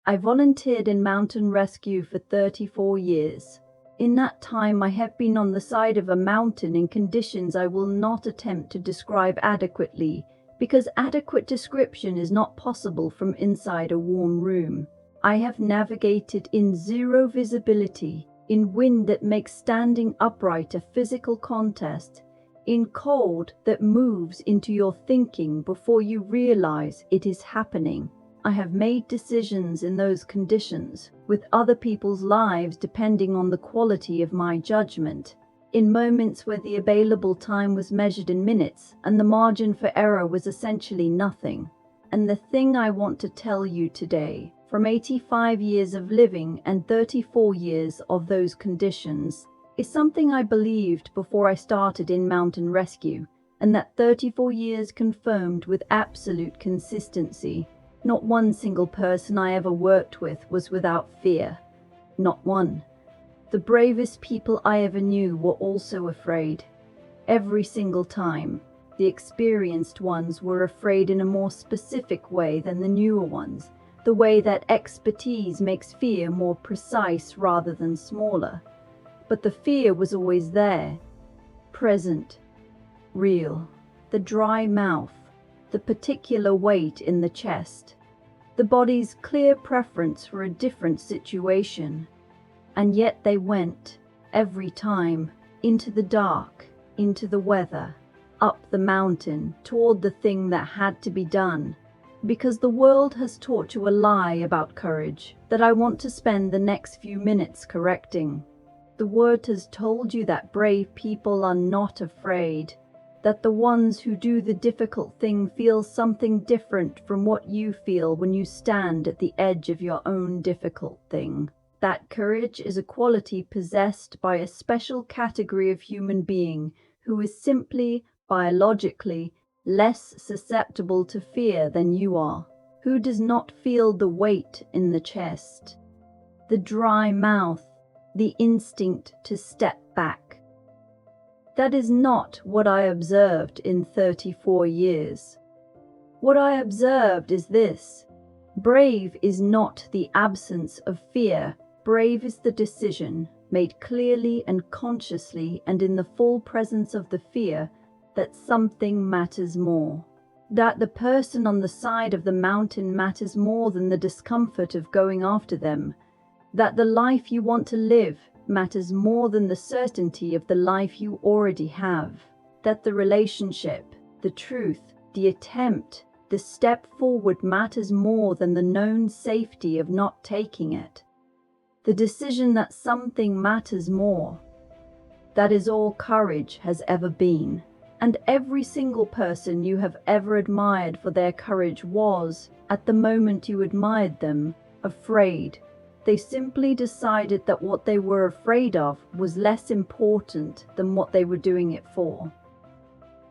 I volunteered in mountain rescue for 34 years. In that time, I have been on the side of a mountain in conditions I will not attempt to describe adequately, because adequate description is not possible from inside a warm room. I have navigated in zero visibility, in wind that makes standing upright a physical contest, in cold that moves into your thinking before you realize it is happening. I have made decisions in those conditions, with other people's lives depending on the quality of my judgment, in moments where the available time was measured in minutes and the margin for error was essentially nothing. And the thing I want to tell you today, from 85 years of living and 34 years of those conditions, is something I believed before I started in mountain rescue, and that 34 years confirmed with absolute consistency. Not one single person I ever worked with was without fear. Not one. The bravest people I ever knew were also afraid. Every single time. The experienced ones were afraid in a more specific way than the newer ones, the way that expertise makes fear more precise rather than smaller. But the fear was always there, present, real. The dry mouth, the particular weight in the chest, the body's clear preference for a different situation. And yet they went, every time, into the dark, into the weather, up the mountain, toward the thing that had to be done. Because the world has taught you a lie about courage that I want to spend the next few minutes correcting. The world has told you that brave people are not afraid, that the ones who do the difficult thing feel something different from what you feel when you stand at the edge of your own difficult thing. That courage is a quality possessed by a special category of human being who is simply, biologically, less susceptible to fear than you are, who does not feel the weight in the chest, the dry mouth, the instinct to step back. That is not what I observed in 34 years. What I observed is this: brave is not the absence of fear. Brave is the decision, made clearly and consciously and in the full presence of the fear, that something matters more. That the person on the side of the mountain matters more than the discomfort of going after them. That the life you want to live matters more than the certainty of the life you already have. That the relationship, the truth, the attempt, the step forward matters more than the known safety of not taking it. The decision that something matters more. That is all courage has ever been. And every single person you have ever admired for their courage was, at the moment you admired them, afraid. They simply decided that what they were afraid of was less important than what they were doing it for.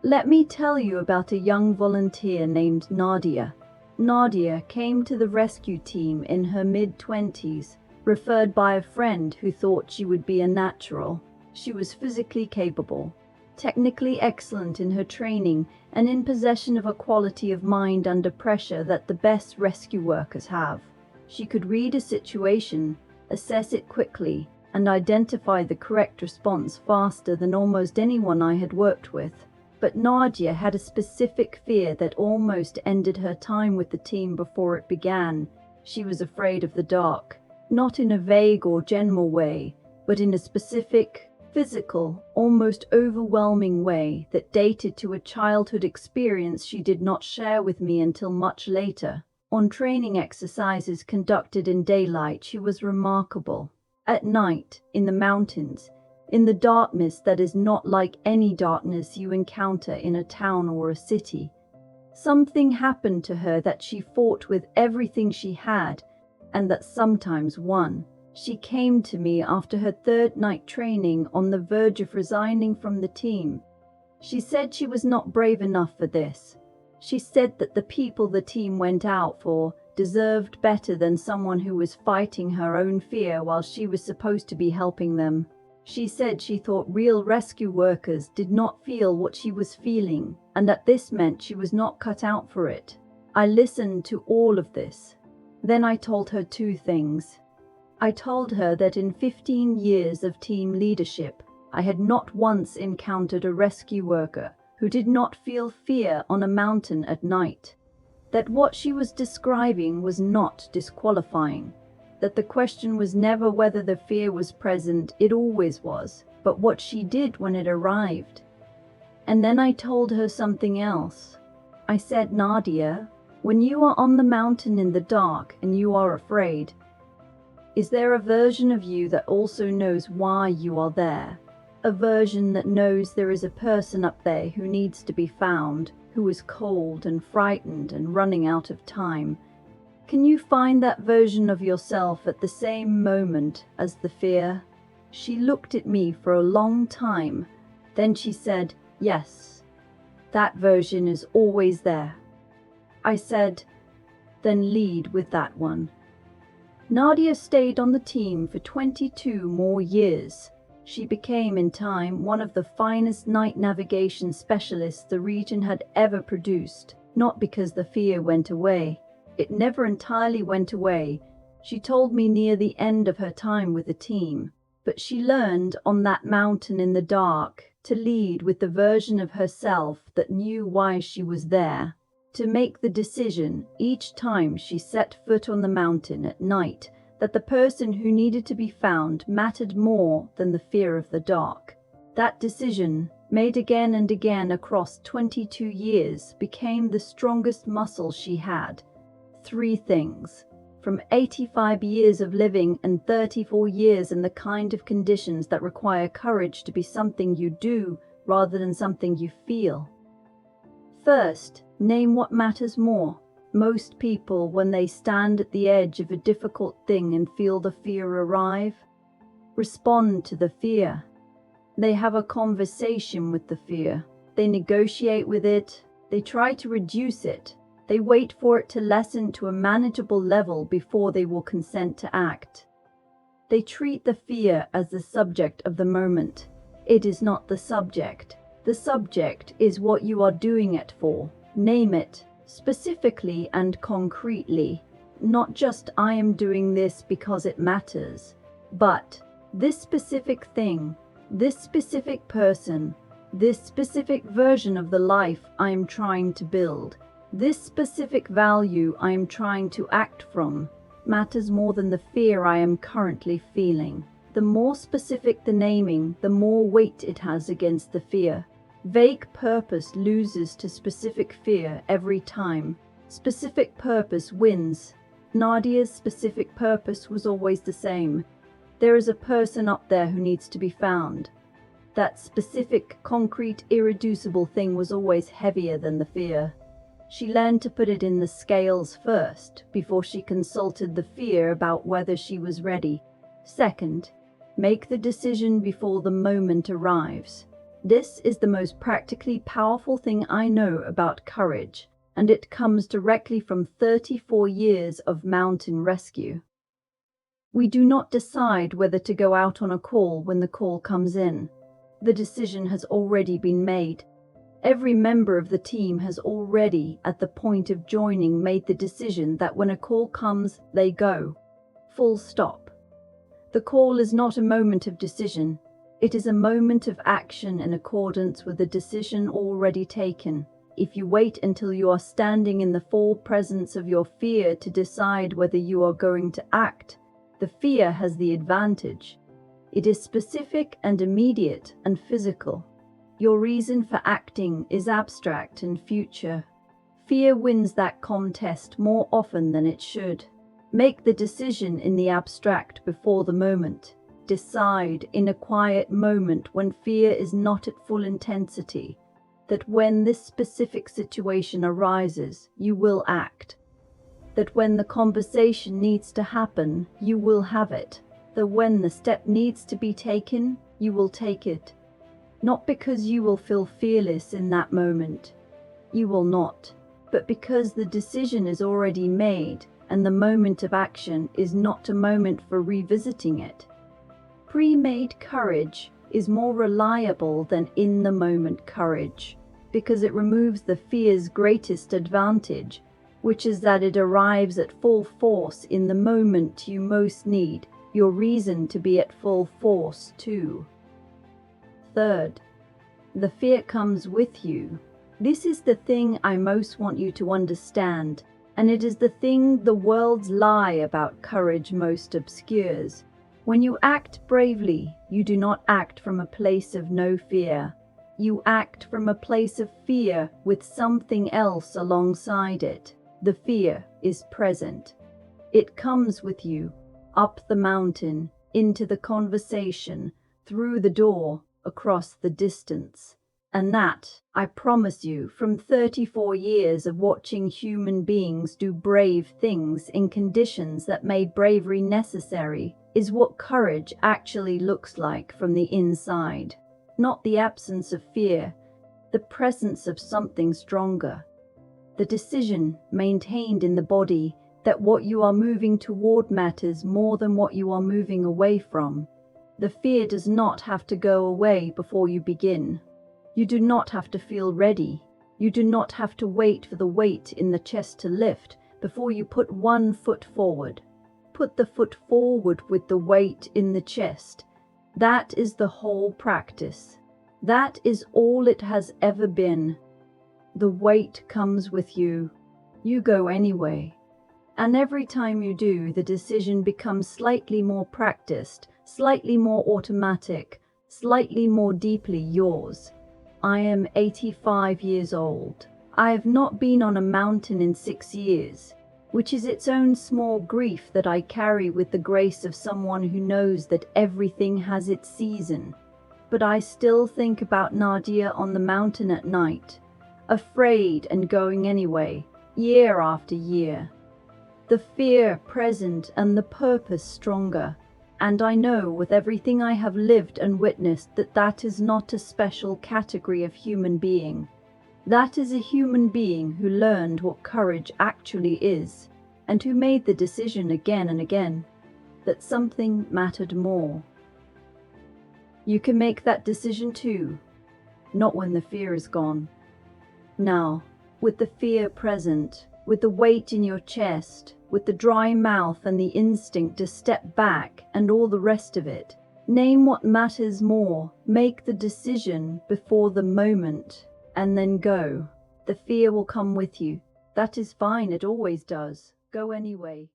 Let me tell you about a young volunteer named Nadia. Nadia came to the rescue team in her mid-20s, referred by a friend who thought she would be a natural. She was physically capable, technically excellent in her training, and in possession of a quality of mind under pressure that the best rescue workers have. She could read a situation, assess it quickly, and identify the correct response faster than almost anyone I had worked with. But Nadia had a specific fear that almost ended her time with the team before it began. She was afraid of the dark, not in a vague or general way, but in a specific, physical, almost overwhelming way that dated to a childhood experience she did not share with me until much later. On training exercises conducted in daylight, she was remarkable. At night, in the mountains, in the darkness that is not like any darkness you encounter in a town or a city, something happened to her that she fought with everything she had, and that sometimes won. She came to me after her third night training, on the verge of resigning from the team. She said she was not brave enough for this. She said that the people the team went out for deserved better than someone who was fighting her own fear while she was supposed to be helping them. She said she thought real rescue workers did not feel what she was feeling, and that this meant she was not cut out for it. I listened to all of this. Then I told her two things. I told her that in 15 years of team leadership, I had not once encountered a rescue worker who did not feel fear on a mountain at night. That what she was describing was not disqualifying. That the question was never whether the fear was present, it always was, but what she did when it arrived. And then I told her something else. I said, Nadia, when you are on the mountain in the dark and you are afraid, is there a version of you that also knows why you are there? A version that knows there is a person up there who needs to be found, who is cold and frightened and running out of time? Can you find that version of yourself at the same moment as the fear? She looked at me for a long time. Then she said, yes, that version is always there. I said, then lead with that one. Nadia stayed on the team for 22 more years. She became in time one of the finest night navigation specialists the region had ever produced, not because the fear went away. It never entirely went away, she told me near the end of her time with the team, but she learned on that mountain in the dark to lead with the version of herself that knew why she was there. To make the decision each time she set foot on the mountain at night that the person who needed to be found mattered more than the fear of the dark. That decision, made again and again across 22 years, became the strongest muscle she had. 3 things. From 85 years of living and 34 years in the kind of conditions that require courage to be something you do rather than something you feel. First, name what matters more. Most people, when they stand at the edge of a difficult thing and feel the fear arrive, respond to the fear. They have a conversation with the fear. They negotiate with it. They try to reduce it. They wait for it to lessen to a manageable level before they will consent to act. They treat the fear as the subject of the moment. It is not the subject. The subject is what you are doing it for. Name it, specifically and concretely. Not just I am doing this because it matters, but this specific thing, this specific person, this specific version of the life I am trying to build, this specific value I am trying to act from, matters more than the fear I am currently feeling. The more specific the naming, the more weight it has against the fear. Vague purpose loses to specific fear every time. Specific purpose wins. Nadia's specific purpose was always the same. There is a person up there who needs to be found. That specific, concrete, irreducible thing was always heavier than the fear. She learned to put it in the scales first, before she consulted the fear about whether she was ready. Second, make the decision before the moment arrives. This is the most practically powerful thing I know about courage, and it comes directly from 34 years of mountain rescue. We do not decide whether to go out on a call when the call comes in. The decision has already been made. Every member of the team has already, at the point of joining, made the decision that when a call comes, they go. Full stop. The call is not a moment of decision. It is a moment of action in accordance with the decision already taken. If you wait until you are standing in the full presence of your fear to decide whether you are going to act, the fear has the advantage. It is specific and immediate and physical. Your reason for acting is abstract and future. Fear wins that contest more often than it should. Make the decision in the abstract before the moment. Decide in a quiet moment when fear is not at full intensity, that when this specific situation arises, you will act. That when the conversation needs to happen, you will have it. That when the step needs to be taken, you will take it. Not because you will feel fearless in that moment. You will not. But because the decision is already made and the moment of action is not a moment for revisiting it. Pre-made courage is more reliable than in-the-moment courage because it removes the fear's greatest advantage, which is that it arrives at full force in the moment you most need your reason to be at full force too. Third, the fear comes with you. This is the thing I most want you to understand, and it is the thing the world's lie about courage most obscures. When you act bravely, you do not act from a place of no fear. You act from a place of fear with something else alongside it. The fear is present. It comes with you, up the mountain, into the conversation, through the door, across the distance. And that, I promise you, from 34 years of watching human beings do brave things in conditions that made bravery necessary, is what courage actually looks like from the inside. Not the absence of fear, the presence of something stronger. The decision maintained in the body that what you are moving toward matters more than what you are moving away from. The fear does not have to go away before you begin. You do not have to feel ready. You do not have to wait for the weight in the chest to lift before you put one foot forward. Put the foot forward with the weight in the chest. That is the whole practice. That is all it has ever been. The weight comes with you. You go anyway. And every time you do, the decision becomes slightly more practiced, slightly more automatic, slightly more deeply yours. I am 85 years old. I have not been on a mountain in 6 years, which is its own small grief that I carry with the grace of someone who knows that everything has its season. But I still think about Nadia on the mountain at night, afraid and going anyway, year after year. The fear present and the purpose stronger. And I know with everything I have lived and witnessed that that is not a special category of human being. That is a human being who learned what courage actually is, and who made the decision again and again that something mattered more. You can make that decision too, not when the fear is gone. Now, with the fear present, with the weight in your chest, with the dry mouth and the instinct to step back and all the rest of it, name what matters more, make the decision before the moment, and then go. The fear will come with you. That is fine, it always does. Go anyway.